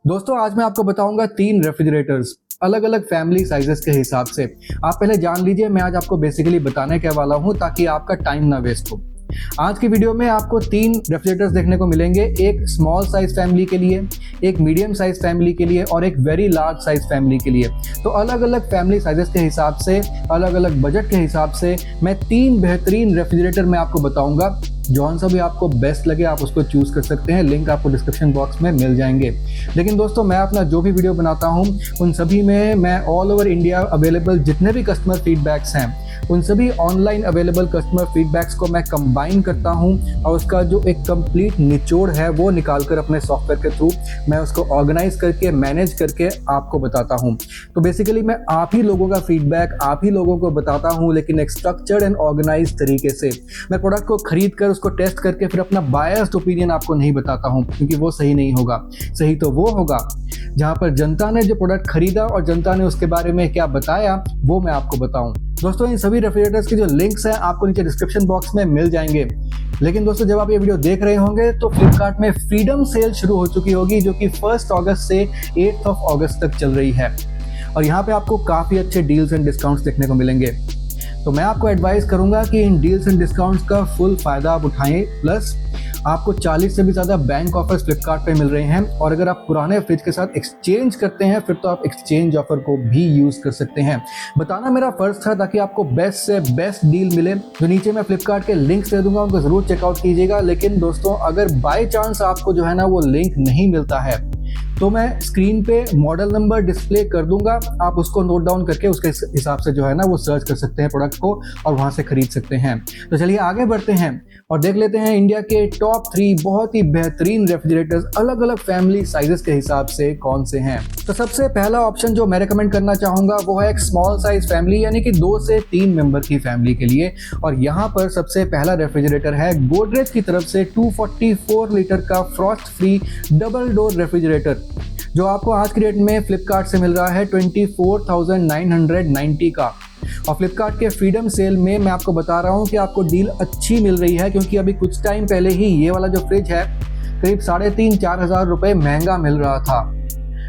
दोस्तों आज मैं आपको बताऊंगा 3 रेफ्रिजरेटर्स अलग अलग फैमिली साइजेस के हिसाब से। आप पहले जान लीजिए मैं आज आपको बेसिकली बताने क्या वाला हूं ताकि आपका टाइम ना वेस्ट हो। आज की वीडियो में आपको 3 रेफ्रिजरेटर्स देखने को मिलेंगे, एक स्मॉल साइज फैमिली के लिए, एक मीडियम साइज फैमिली के लिए और एक वेरी लार्ज साइज फैमिली के लिए। तो अलग अलग फैमिली साइजेस के हिसाब से, अलग अलग बजट के हिसाब से मैं 3 बेहतरीन रेफ्रिजरेटर मैं आपको बताऊंगा। जौन सा भी आपको बेस्ट लगे आप उसको चूज कर सकते हैं, लिंक आपको डिस्क्रिप्शन बॉक्स में मिल जाएंगे। लेकिन दोस्तों मैं अपना जो भी वीडियो बनाता हूं उन सभी में मैं ऑल ओवर इंडिया अवेलेबल जितने भी कस्टमर फीडबैक्स हैं उन सभी ऑनलाइन अवेलेबल कस्टमर फीडबैक्स को मैं कंबाइन करता हूं और उसका जो एक कंप्लीट निचोड़ है वो निकालकर अपने सॉफ्टवेयर के थ्रू मैं उसको ऑर्गेनाइज करके मैनेज करके आपको बताता हूं। तो बेसिकली मैं आप ही लोगों का फीडबैक आप ही लोगों को बताता हूं, लेकिन एक स्ट्रक्चर्ड एंड ऑर्गेनाइज तरीके से। मैं प्रोडक्ट को खरीद कर उसको टेस्ट करके फिर अपना बायस्ड ओपिनियन आपको नहीं बताता हूं, क्योंकि वो सही नहीं होगा। सही तो वो होगा जहां पर जनता ने जो प्रोडक्ट खरीदा और जनता ने उसके बारे में क्या बताया वो मैं आपको बताऊं। दोस्तों इन सभी रेफ्रिजरेटर्स के जो लिंक्स हैं आपको नीचे डिस्क्रिप्शन बॉक्स में मिल जाएंगे। लेकिन दोस्तों जब आप ये वीडियो देख रहे होंगे तो फ्लिपकार्ट में फ्रीडम सेल शुरू हो चुकी होगी, जो कि 1 अगस्त से 8 अगस्त तक चल रही है और यहाँ पे आपको काफ़ी अच्छे डील्स एंड डिस्काउंट्स देखने को मिलेंगे। तो मैं आपको एडवाइस करूंगा कि इन डील्स एंड डिस्काउंट्स का फुल फायदा आप उठाएं। प्लस आपको 40 से भी ज़्यादा बैंक ऑफर्स फ्लिपकार्ट पे मिल रहे हैं और अगर आप पुराने फ्रिज के साथ एक्सचेंज करते हैं फिर तो आप एक्सचेंज ऑफर को भी यूज़ कर सकते हैं। बताना मेरा फर्ज था ताकि आपको बेस्ट से बेस्ट डील मिले। जो नीचे मैं फ्लिपकार्ट के लिंक्स दे दूंगा उनको ज़रूर चेकआउट कीजिएगा। लेकिन दोस्तों अगर बाई चांस आपको जो है ना वो लिंक नहीं मिलता है तो मैं स्क्रीन पे मॉडल नंबर डिस्प्ले कर दूंगा, आप उसको नोट डाउन करके उसके हिसाब से जो है ना वो सर्च कर सकते हैं प्रोडक्ट को और वहां से खरीद सकते हैं। तो चलिए आगे बढ़ते हैं और देख लेते हैं इंडिया के टॉप 3 बहुत ही बेहतरीन रेफ्रिजरेटर्स अलग अलग फैमिली साइजेस के हिसाब से कौन से हैं। तो सबसे पहला ऑप्शन जो मैं रेकमेंड करना चाहूंगा वो है एक स्मॉल साइज फैमिली, यानी कि 2 से 3 मेंबर की फैमिली के लिए। और यहाँ पर सबसे पहला रेफ्रिजरेटर है गोदरेज की तरफ से 244 लीटर का Frost free double door refrigerator, जो आपको आज की डेट में फ्लिपकार्ट से मिल रहा है 24,990 का। और फ्लिपकार्ट के फ्रीडम सेल में मैं आपको बता रहा हूं कि आपको डील अच्छी मिल रही है, क्योंकि अभी कुछ टाइम पहले ही ये वाला जो फ्रिज है करीब 3,500-4 हज़ार रुपये महंगा मिल रहा था।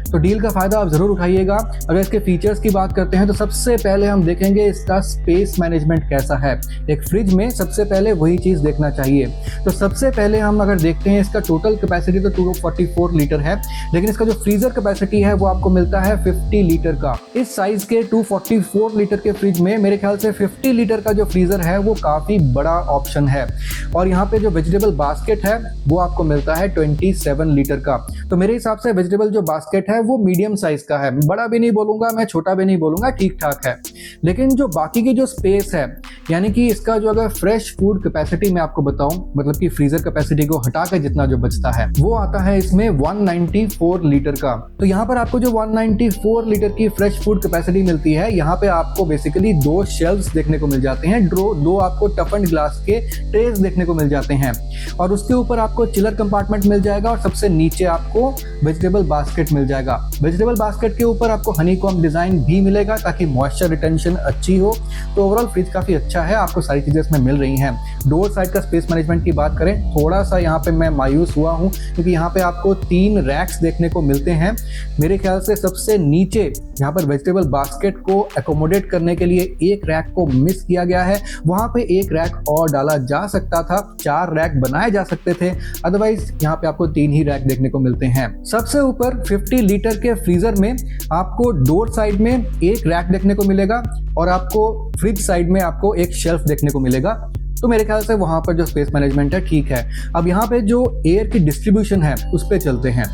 तो डील का फायदा आप जरूर उठाइएगा। अगर इसके फीचर्स की बात करते हैं तो सबसे पहले हम देखेंगे इसका स्पेस मैनेजमेंट कैसा है। एक फ्रिज में सबसे पहले वही चीज देखना चाहिए। तो सबसे पहले हम अगर देखते हैं इसका टोटल कैपेसिटी तो 244 लीटर है, लेकिन इसका जो फ्रीजर कैपेसिटी है वो आपको मिलता है 50 लीटर का। इस साइज के 244 लीटर के फ्रिज में मेरे ख्याल से 50 लीटर का जो फ्रीजर है वो काफी बड़ा ऑप्शन है। और यहाँ पे जो वेजिटेबल बास्केट है वो आपको मिलता है 27 लीटर का। तो मेरे हिसाब से वेजिटेबल जो बास्केट है वो मीडियम साइज का है, बड़ा भी नहीं बोलूंगा मैं, छोटा भी नहीं बोलूंगा, ठीक ठाक है। लेकिन जो बाकी की जो स्पेस है, यानी कि इसका जो अगर फ्रेश फूड कैपेसिटी मैं आपको बताऊं, मतलब कि फ्रीजर कैपेसिटी को हटा कर जितना जो बचता है वो आता है इसमें 194 लीटर का। तो यहाँ पर आपको जो 194 लीटर की फ्रेश फूड कैपेसिटी मिलती है, यहाँ पे आपको बेसिकली 2 शेल्फ्स देखने को मिल जाते हैं, 2 आपको टफ एंड ग्लास के ट्रेस देखने को मिल जाते हैं और उसके ऊपर आपको चिलर कंपार्टमेंट मिल जाएगा और सबसे नीचे आपको वेजिटेबल बास्केट मिल जाएगा। वेजिटेबल बास्केट के ऊपर आपको हनीकॉम्ब डिजाइन भी मिलेगा ताकि मॉइस्चर रिटेंशन अच्छी हो। तो ओवरऑल फ्रिज काफी अच्छा है, आपको सारी चीजें इसमें मिल रही हैं। डोर साइड का स्पेस मैनेजमेंट की बात करें, थोड़ा सा यहाँ पे मैं मायूस हुआ हूँ क्योंकि यहाँ पे आपको 3 रैक्स देखने को मिलते हैं। मेरे ख्याल से सबसे नीचे यहाँ पर वेजिटेबल बास्केट को एकोमोडेट करने के लिए एक रैक को मिस किया गया है, वहां पे एक रैक और डाला जा सकता था, 4 रैक बनाए जा सकते थे। अदरवाइज यहाँ पे आपको 3 ही रैक देखने को मिलते हैं। सबसे ऊपर 50 लीटर के फ्रीजर में आपको डोर साइड में एक रैक देखने को मिलेगा और आपको फ्रिज साइड में आपको एक शेल्फ देखने को मिलेगा। तो मेरे ख्याल से वहां पर जो स्पेस मैनेजमेंट है ठीक है। अब यहाँ पे जो एयर की डिस्ट्रीब्यूशन है उस पे चलते हैं।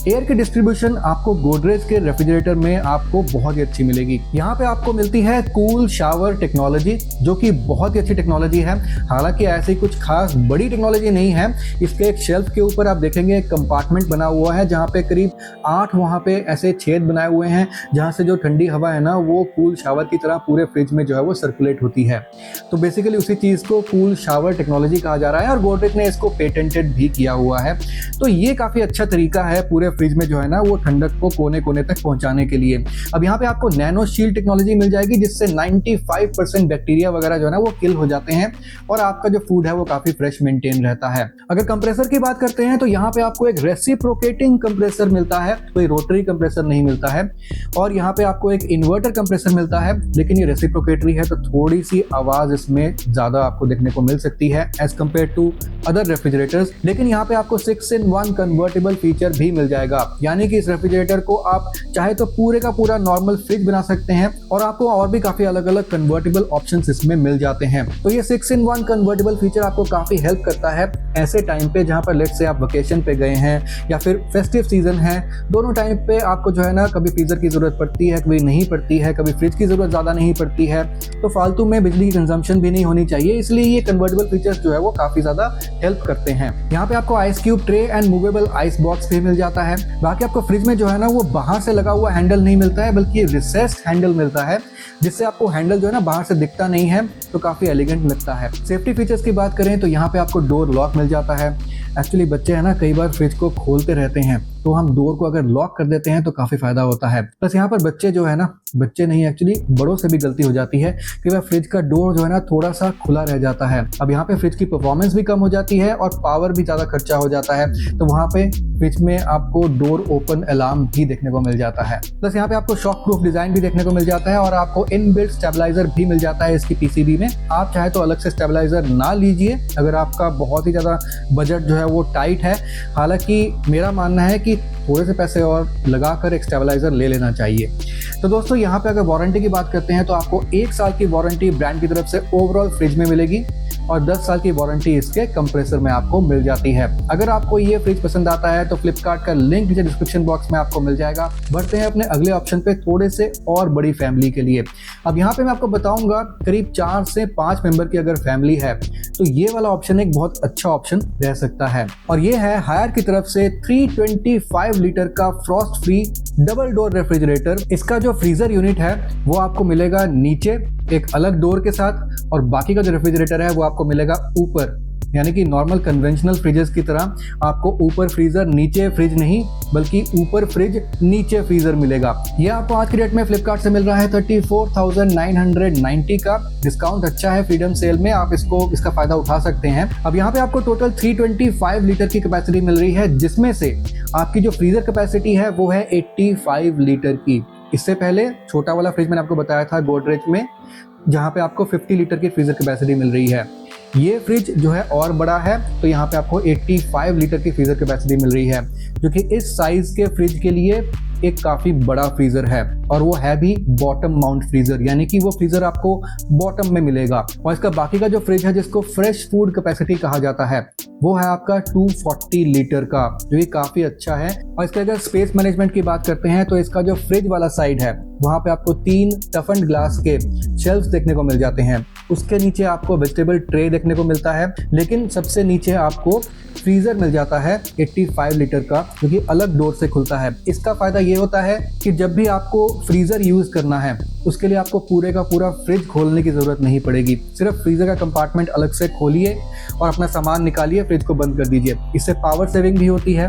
एयर की डिस्ट्रीब्यूशन आपको गोदरेज के रेफ्रिजरेटर में आपको बहुत ही अच्छी मिलेगी। यहाँ पे आपको मिलती है कूल शावर टेक्नोलॉजी, जो कि बहुत ही अच्छी टेक्नोलॉजी है। हालांकि ऐसी कुछ खास बड़ी टेक्नोलॉजी नहीं है। इसके एक शेल्फ के ऊपर आप देखेंगे एक कंपार्टमेंट बना हुआ है जहाँ पे करीब 8 वहाँ पे ऐसे छेद बनाए हुए हैं जहाँ से जो ठंडी हवा है ना वो कूल शावर की तरह पूरे फ्रिज में जो है वो सर्कुलेट होती है। तो बेसिकली उसी चीज़ को कूल शावर टेक्नोलॉजी कहा जा रहा है और गोदरेज ने इसको पेटेंटेड भी किया हुआ है। तो ये काफ़ी अच्छा तरीका है पूरे पूरे फ्रिज में जो है ना वो ठंडक को कोने कोने तक पहुंचाने के लिए। अब यहाँ पे आपको नैनो शील्ड टेक्नोलॉजी मिल जाएगी, जिससे 95% बैक्टीरिया वगैरह जो है ना वो किल हो जाते हैं और आपका जो फूड है वो काफी फ्रेश मेंटेन रहता है। अगर कंप्रेसर की बात करते हैं तो यहाँ पे आपको एक रेसिप्रोकेटिंग कंप्रेसर मिलता है, कोई रोटरी कंप्रेसर नहीं मिलता है। और यहाँ पे आपको एक इन्वर्टर कंप्रेसर मिलता है, लेकिन ये रेसिप्रोकेटरी है तो थोड़ी सी आवाज इसमें ज्यादा आपको देखने को मिल सकती है as compared to other refrigerators. लेकिन यहाँ पे आपको 6-in-1 कन्वर्टेबल फीचर भी मिल जाएगा, यानी कि इस रेफ्रिजरेटर को आप चाहे तो पूरे का पूरा नॉर्मल फ्रिज बना सकते हैं और आपको और भी काफी अलग अलग कन्वर्टेबल ऑप्शंस इसमें मिल जाते हैं। तो ये 6-in-1 कन्वर्टेबल फीचर आपको काफी हेल्प करता है ऐसे टाइम पे जहाँ पर लेट्स से आप वेकेशन पे गए हैं या फिर फेस्टिव सीजन है, दोनों टाइम पे आपको जो है ना कभी फ्रीजर की जरूरत पड़ती है, कभी नहीं पड़ती है, कभी फ्रिज की जरूरत ज्यादा नहीं पड़ती है, तो फालतू में बिजली की कंजम्पशन भी नहीं होनी चाहिए। इसलिए ये कन्वर्टेबल फीचर्स जो है वो काफी ज्यादा हेल्प करते हैं। यहाँ पे आपको ice cube tray and movable ice box भी मिल जाता है। बाकी आपको फ्रिज में जो है ना वो बाहर से लगा हुआ हैंडल नहीं मिलता है, बल्कि रिसेस्ड हैंडल मिलता है, जिससे आपको हैंडल जो है ना बाहर से दिखता नहीं है, तो काफी एलिगेंट लगता है। सेफ्टी फीचर्स की बात करें तो यहाँ पे आपको डोर लॉक मिल जाता है। एक्चुअली बच्चे है ना कई बार फ्रिज को खोलते रहते हैं, तो हम डोर को अगर लॉक कर देते हैं तो काफी फायदा होता है। बस यहाँ पर बच्चे जो है ना, बच्चे नहीं एक्चुअली बड़ों से भी गलती हो जाती है कि वह फ्रिज का डोर जो है ना थोड़ा सा खुला रह जाता है। अब यहाँ पे फ्रिज की परफॉर्मेंस भी कम हो जाती है और पावर भी ज्यादा खर्चा हो जाता है, तो वहाँ पे फ्रिज में आपको डोर ओपन अलार्म भी देखने को मिल जाता है। प्लस यहाँ पे आपको शॉक प्रूफ डिजाइन भी देखने को मिल जाता है और आपको इनबिल्ट स्टेबलाइजर भी मिल जाता है इसकी पीसीबी में। आप चाहे तो अलग से स्टेबलाइजर ना लीजिए अगर आपका बहुत ही ज्यादा बजट जो है वो टाइट है। हालांकि मेरा मानना है कि थोड़े से पैसे और लगाकर एक स्टेबलाइजर ले लेना चाहिए। तो दोस्तों यहाँ पे अगर वारंटी की बात करते हैं तो आपको 1 साल की वारंटी ब्रांड की तरफ से ओवरऑल फ्रिज में मिलेगी और 10 साल की वारंटी इसके कंप्रेसर में आपको मिल जाती है। अगर आपको ये फ्रिज पसंद आता है तो फ्लिपकार्ट का लिंक नीचे डिस्क्रिप्शन बॉक्स में आपको मिल जाएगा। बढ़ते हैं अपने अगले ऑप्शन पे, थोड़े से और बड़ी फैमिली के लिए। अब यहाँ पे मैं आपको बताऊंगा करीब 4 से 5 मेंबर की अगर फैमिली है तो ये वाला ऑप्शन एक बहुत अच्छा ऑप्शन रह सकता है, और ये है हायर की तरफ से 325 लीटर का Frost free double door refrigerator. इसका जो फ्रीजर यूनिट है वो आपको मिलेगा नीचे एक अलग डोर के साथ, और बाकी का जो रेफ्रिजरेटर है वो आपको मिलेगा ऊपर, यानी कि नॉर्मल कन्वेंशनल फ्रिजेस की तरह आपको ऊपर फ्रीजर नीचे फ्रिज नहीं, बल्कि ऊपर फ्रिज नीचे फ्रीजर मिलेगा। ये आपको आज की डेट में फ्लिपकार्ट से मिल रहा है 34,990 का। डिस्काउंट अच्छा है फ्रीडम सेल में, आप इसका फायदा उठा सकते हैं। अब यहाँ पे आपको टोटल 325 लीटर की कैपेसिटी मिल रही है, जिसमें से आपकी जो फ्रीजर कैपेसिटी है वो है 85 लीटर की। इससे पहले छोटा वाला फ्रिज मैंने आपको बताया था गोदरेज में, जहाँ पे आपको 50 लीटर की फ्रीजर कैपेसिटी मिल रही है। ये फ्रिज जो है और बड़ा है, तो यहाँ पे आपको 85 लीटर की फ्रीजर कैपेसिटी मिल रही है, जो कि इस साइज के फ्रिज के लिए एक काफी बड़ा फ्रीजर है, और वो है भी बॉटम माउंट फ्रीजर, यानी कि वो फ्रीजर आपको बॉटम में मिलेगा। और इसका बाकी का जो फ्रिज है जिसको फ्रेश फूड कैपेसिटी कहा जाता है वो है आपका 240 लीटर का, जो कि काफी अच्छा है। और इसके अगर स्पेस मैनेजमेंट की बात करते हैं तो इसका जो फ्रिज वाला साइड है वहां पे आपको 3 टफन्ड ग्लास के शेल्फ्स देखने को मिल जाते हैं। उसके नीचे आपको वेजिटेबल ट्रे देखने को मिलता है, लेकिन सबसे नीचे आपको फ्रीजर मिल जाता है 85 लीटर का, जो कि अलग डोर से खुलता है। इसका फायदा ये होता है कि जब भी आपको फ्रीजर यूज करना है उसके लिए आपको पूरे का पूरा फ्रिज खोलने की जरूरत नहीं पड़ेगी। सिर्फ फ्रीजर का कंपार्टमेंट अलग से खोलिए और अपना सामान निकालिए, फ्रिज को बंद कर दीजिए। इससे पावर सेविंग भी होती है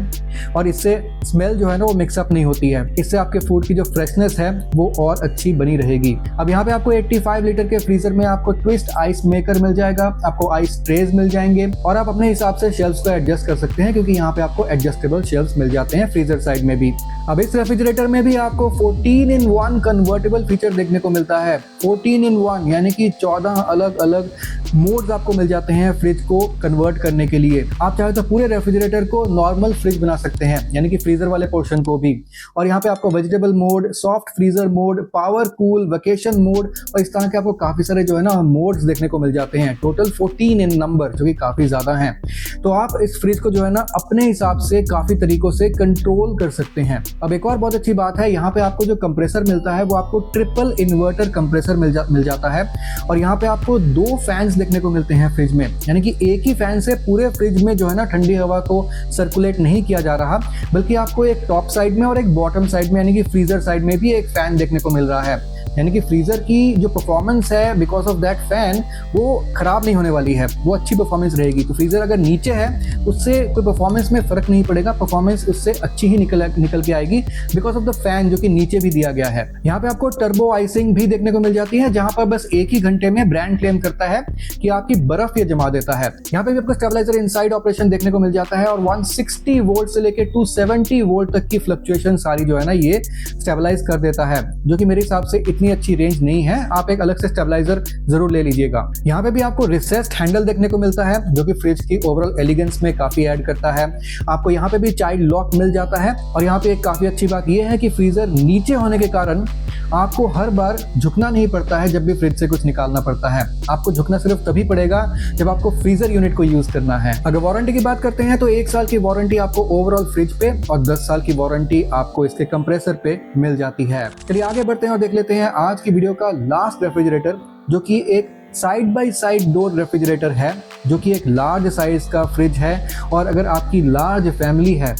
और इससे स्मेल जो है ना वो मिक्सअप नहीं होती है। इससे आपके फूड की जो फ्रेशनेस है वो और अच्छी बनी रहेगी। अब यहाँ पे आपको 85 लीटर के फ्रीजर में आपको ट्विस्ट आइस मेकर मिल जाएगा, आपको आइस ट्रेज मिल जाएंगे, और आप अपने हिसाब से शेल्फ्स को एडजस्ट कर सकते हैं, क्योंकि यहाँ पे आपको एडजस्टेबल शेल्फ्स मिल जाते हैं फ्रीजर साइड में भी। अब इस रेफ्रिजरेटर में भी आपको 14-in-1 कन्वर्टेबल फीचर देखने को मिलता है। 14-in-1 यानी कि 14 अलग अलग मोड्स आपको मिल जाते हैं फ्रिज को कन्वर्ट करने के लिए। आप चाहे तो पूरे रेफ्रिजरेटर को नॉर्मल फ्रिज बना सकते हैं, यानी कि फ्रीजर वाले पोर्शन को भी, और यहाँ पे आपको vegetable mode, soft freezer mode, power cool, vacation mode, और इस तरह के आपको काफी सारे जो है ना मोड्स देखने को मिल जाते हैं। टोटल 14 इन नंबर, जो कि काफी ज्यादा हैं। तो आप इस फ्रिज को जो है ना अपने हिसाब से काफी तरीकों से कंट्रोल कर सकते हैं। अब एक और बहुत अच्छी बात है, यहाँ पे आपको जो कंप्रेसर मिलता है वो आपको ट्रिपल इन्वर्टर कंप्रेसर मिल जाता है, और यहाँ पे आपको 2 फैंस देखने को मिलते हैं फ्रिज में, यानी कि एक ही फैन से पूरे फ्रिज में जो है ना ठंडी हवा को सर्कुलेट नहीं किया जा रहा, बल्कि आपको एक टॉप साइड में और एक बॉटम साइड में, यानी कि फ्रीजर साइड में भी एक फैन देखने को मिल रहा है। यानी कि फ्रीजर की जो परफॉर्मेंस है बिकॉज ऑफ दैट फैन वो खराब नहीं होने वाली है, वो अच्छी परफॉर्मेंस रहेगी। तो फ्रीजर अगर नीचे है उससे कोई परफॉर्मेंस में फर्क नहीं पड़ेगा, परफॉर्मेंस उससे अच्छी ही निकल के आएगी बिकॉज ऑफ द फैन जो कि नीचे भी दिया गया है। यहाँ पे आपको टर्बो आइसिंग भी देखने को मिल जाती है, जहां पर बस एक ही घंटे में ब्रांड क्लेम करता है कि आपकी बर्फ ये जमा देता है। यहाँ पे भी आपको स्टेबलाइजर इनसाइड ऑपरेशन देखने को मिल जाता है और 160 वोल्ट से लेके 270 वोल्ट तक की फ्लक्चुएशन सारी जो है ना ये स्टेबलाइज कर देता है, जो कि मेरे हिसाब से इतनी अच्छी रेंज नहीं है। आप एक अलग से स्टेबलाइजर जरूर ले लीजिएगा। यहाँ पे भी आपको रिसेस्ड हैंडल देखने को मिलता है जो कि फ्रिज की ओवरऑल एलिगेंस में काफी ऐड करता है। आपको यहाँ पे भी चाइल्ड लॉक मिल जाता है और यहाँ पे एक काफी अच्छी बात यह है कि फ्रीजर नीचे होने के कारण आपको हर बार झुकना नहीं पड़ता है जब भी फ्रिज से कुछ निकालना पड़ता है। आपको झुकना सिर्फ तभी पड़ेगा जब आपको फ्रीजर यूनिट को यूज करना है। अगर वारंटी की बात करते हैं तो 1 साल की वारंटी आपको ओवरऑल फ्रिज पे और 10 साल की वारंटी आपको इसके कंप्रेसर पे मिल जाती है। चलिए आगे बढ़ते हैं और देख लेते हैं आज की वीडियो का लास्ट रेफ्रिजरेटर, जो कि एक side by side door refrigerator है, जो कि एक लार्ज साइज का फ्रिज है। और अगर आपकी लार्ज फैमिली है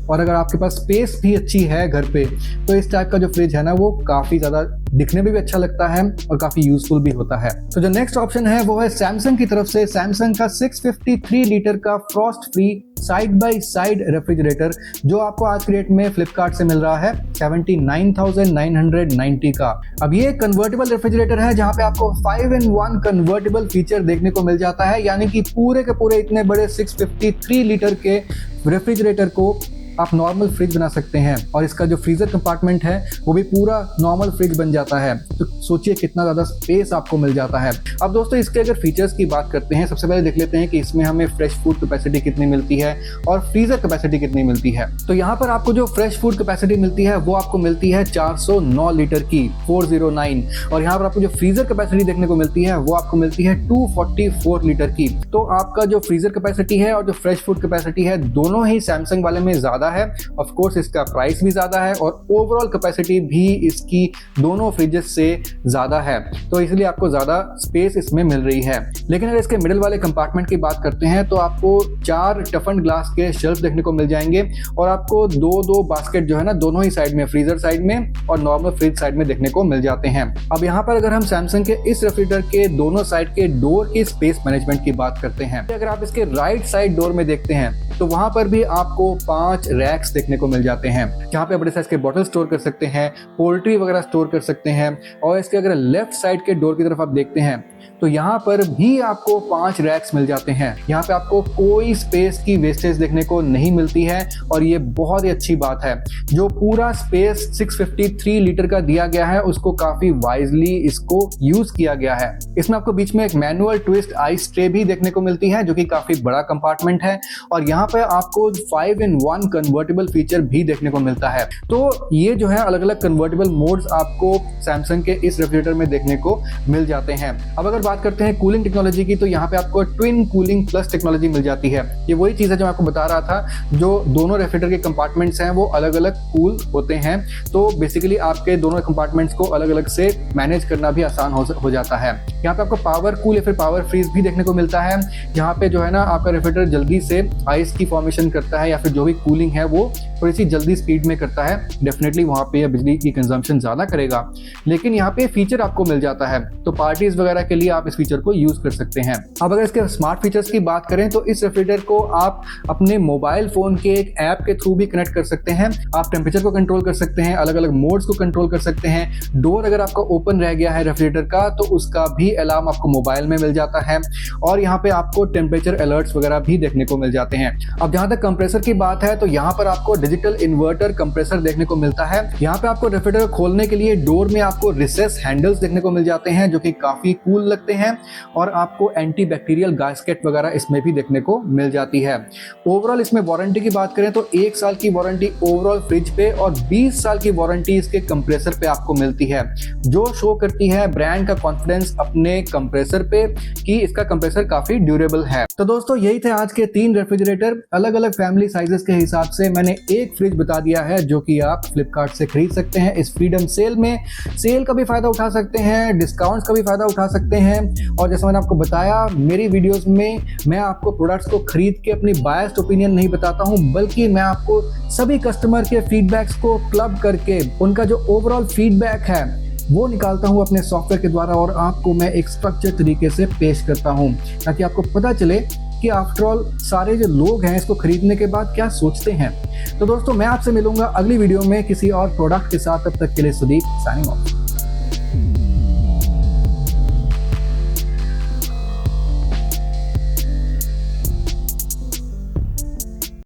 और अगर आपके पास स्पेस भी अच्छी है घर पे, तो इस टाइप का जो फ्रिज है ना वो काफी ज्यादा दिखने में भी अच्छा लगता है और काफी यूजफुल भी होता है। तो जो नेक्स्ट ऑप्शन है वो है सैमसंग की तरफ से सैमसंग का 653 लीटर का Frost free side by side refrigerator, जो आपको आज के रेट में फ्लिपकार्ट से मिल रहा है 79,990 का। अब ये कन्वर्टेबल रेफ्रिजरेटर है जहां पे आपको 5-in-1 कन्वर्टेबल फीचर देखने को मिल जाता है, यानी कि पूरे के पूरे इतने बड़े 653 लीटर के रेफ्रिजरेटर को आप नॉर्मल फ्रिज बना सकते हैं और इसका जो फ्रीजर कंपार्टमेंट है वो भी पूरा नॉर्मल फ्रिज बन जाता है। तो सोचिए कितना ज़्यादा स्पेस आपको मिल जाता है। अब दोस्तों इसके अगर फीचर्स की बात करते हैं, सबसे पहले देख लेते हैं कि इसमें हमें फ्रेश फूड कैपेसिटी कितनी मिलती है और फ्रीजर कैपेसिटी कितनी मिलती है। तो यहाँ पर आपको जो फ्रेश फूड कैपेसिटी मिलती है वो आपको मिलती है 409 लीटर की 409, और यहाँ पर आपको जो फ्रीजर कैपेसिटी देखने को मिलती है वो आपको मिलती है 244 लीटर की। तो आपका जो फ्रीजर कैपेसिटी है और जो फ्रेश फूड कैपेसिटी है दोनों ही सैमसंग वाले में ज्यादा है। ऑफ कोर्स इसका प्राइस भी ज्यादा है और ओवरऑल कैपेसिटी भी इसकी दोनों फ्रिजेस से ज्यादा है, तो इसलिए आपको ज्यादा स्पेस इसमें मिल रही है। लेकिन अगर इसके मिडिल वाले कंपार्टमेंट की बात करते हैं तो आपको 4 टफन ग्लास के शेल्फ देखने को मिल जाएंगे और आपको दो बास्केट जो है ना दोनों ही साइड में, फ्रीजर साइड में और नॉर्मल फ्रिज साइड में देखने को मिल जाते हैं। अब यहाँ पर अगर हम सैमसंग के इस रेफ्रिजरेटर के दोनों साइड के डोर की स्पेस मैनेजमेंट की बात करते हैं, अगर आप इसके राइट साइड डोर में देखते हैं तो वहां पर भी आपको 5 रैक्स देखने को मिल जाते हैं, जहां पे बड़े साइज के बॉटल स्टोर कर सकते हैं, पोल्ट्री वगैरह स्टोर कर सकते हैं। और इसके अगर लेफ्ट साइड के डोर की तरफ आप देखते हैं तो यहाँ पर भी आपको 5 रैक्स मिल जाते हैं। यहाँ पे आपको कोई स्पेस की वेस्टेज देखने को नहीं मिलती है और ये बहुत ही अच्छी बात है। जो पूरा स्पेस 653 लीटर का दिया गया है उसको काफी वाइजली इसको यूज किया गया है। इसमें आपको बीच में एक मैनुअल ट्विस्ट आइस ट्रे भी देखने को मिलती है जो कि काफी बड़ा कंपार्टमेंट है, और यहाँ पे आपको 5-in-1 कन्वर्टेबल फीचर भी देखने को मिलता है। तो ये जो है अलग अलग कन्वर्टेबल मोड्स आपको सैमसंग के इस रेफ्रिजरेटर में देखने को मिल जाते हैं। अब अगर बात करते हैं कूलिंग टेक्नोलॉजी की, तो यहाँ पे आपको ट्विन कूलिंग प्लस टेक्नोलॉजी मिल जाती है। ये वही चीज है जो मैं आपको बता रहा था, जो दोनों रेफ्रिजरेटर के कंपार्टमेंट्स हैं वो अलग अलग कूल होते हैं, तो बेसिकली आपके दोनों कंपार्टमेंट्स को अलग अलग से मैनेज करना भी आसान हो जाता है। यहाँ पे आपको पावर कूल या फिर पावर फ्रीज भी देखने को मिलता है, जहाँ पे जो है ना आपका रेफ्रिजरेटर जल्दी से आइस की फॉर्मेशन करता है या फिर जो भी कूलिंग है वो थोड़ी सी जल्दी स्पीड में करता है। डेफिनेटली वहाँ पे बिजली की कंजम्पशन ज़्यादा करेगा, लेकिन यहाँ पे फीचर आपको मिल जाता है, तो पार्टीज वगैरह के लिए आप इस फीचर को यूज कर सकते हैं। अब अगर इसके स्मार्ट फीचर्स की बात करें तो इस रेफ्रिजरेटर को आप अपने मोबाइल फोन के एक ऐप के थ्रू भी कनेक्ट कर सकते हैं। आप टेम्परेचर को कंट्रोल कर सकते हैं, अलग अलग मोड्स को कंट्रोल कर सकते हैं। डोर अगर आपका ओपन रह गया है रेफ्रिजरेटर का तो उसका भी अलार्म आपको मोबाइल में मिल जाता है, और यहाँ पे आपको टेम्परेचर अलर्ट्स वगैरह भी देखने को मिल जाते हैं। अब जहां तक कंप्रेसर की बात है तो यहाँ पर आपको डिजिटल इन्वर्टर कंप्रेसर देखने को मिलता है। यहाँ पे आपको रेफ्रिजरेटर खोलने के लिए डोर में आपको रिसेस हैंडल्स देखने को मिल जाते हैं जो कि काफी कूल लगते हैं, और आपको एंटी बैक्टीरियल गास्केट वगैरह इसमें भी देखने को मिल जाती है। ओवरऑल इसमें वारंटी की बात करें तो 1 साल की वारंटी ओवरऑल फ्रिज पे और 20 साल की वारंटी इसके कंप्रेसर पे आपको मिलती है, जो शो करती है ब्रांड का कॉन्फिडेंस अपने कंप्रेसर पे कि इसका कंप्रेसर काफी ड्यूरेबल है। तो दोस्तों यही थे आज के 3 रेफ्रिजरेटर। अलग अलग फैमिली साइजेस के हिसाब से मैंने एक फ्रिज बता दिया है जो कि आप फ्लिपकार्ट से खरीद सकते हैं इस फ्रीडम सेल में। सेल का भी फायदा उठा सकते हैं, डिस्काउंट्स का भी फायदा उठा सकते हैं, और जैसे मैंने आपको बताया मेरी वीडियोस में मैं आपको प्रोडक्ट्स को खरीद के अपनी बायस्ड ओपिनियन नहीं बताता हूं, बल्कि मैं आपको सभी कस्टमर के फीडबैक्स को क्लब करके उनका जो ओवरऑल फीडबैक है वो निकालता हूँ अपने सॉफ्टवेयर के द्वारा और आपको मैं एक स्ट्रक्चर तरीके से पेश करता हूँ, ताकि आपको पता चले कि आफ्टर ऑल सारे जो लोग हैं इसको खरीदने के बाद क्या सोचते हैं। तो दोस्तों मैं आपसे मिलूंगा अगली वीडियो में किसी और प्रोडक्ट के साथ, तब तक के लिए सुदीप साइनिंग ऑफ।